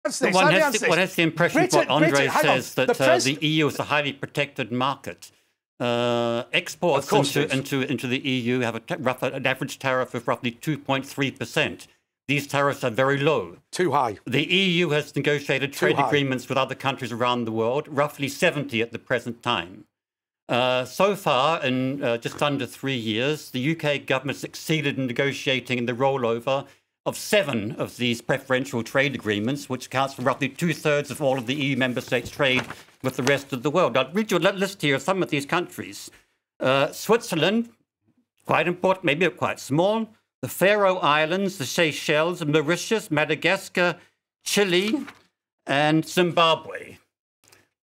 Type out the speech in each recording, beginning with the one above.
One has the impression what Andre says, that the EU is a highly protected market. Exports into the EU have an average tariff of roughly 2.3%. These tariffs are very low. Too high. The EU has negotiated trade agreements with other countries around the world, roughly 70 at the present time. So far, in just under 3 years, the UK government succeeded in negotiating in the rollover of 7 of these preferential trade agreements, which accounts for roughly 2/3 of all of the EU member states' trade with the rest of the world. I'll read you a list here of some of these countries. Switzerland, quite important, maybe quite small. The Faroe Islands, the Seychelles, Mauritius, Madagascar, Chile, and Zimbabwe.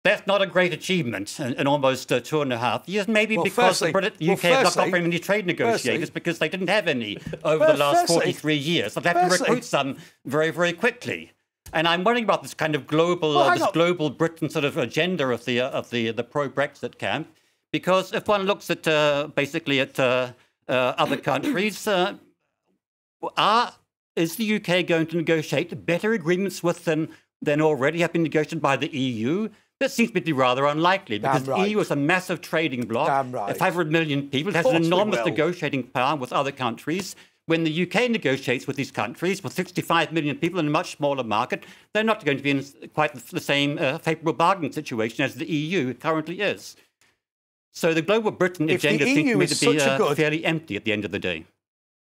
That's not a great achievement in almost 2.5 years, maybe because the UK have not offering any trade negotiators because they didn't have any over the last 43 years. So they have to recruit some very, very quickly. And I'm worrying about this kind of global, global Britain sort of agenda of the pro-Brexit camp, because if one looks at basically at other countries, is the UK going to negotiate better agreements with them than already have been negotiated by the EU? That seems to be rather unlikely, because the EU is a massive trading bloc. 500 million people. It has an enormous negotiating power with other countries. When the UK negotiates with these countries, with 65 million people in a much smaller market, they're not going to be in quite the same favourable bargaining situation as the EU currently is. So the global Britain agenda seems to me to be fairly empty at the end of the day.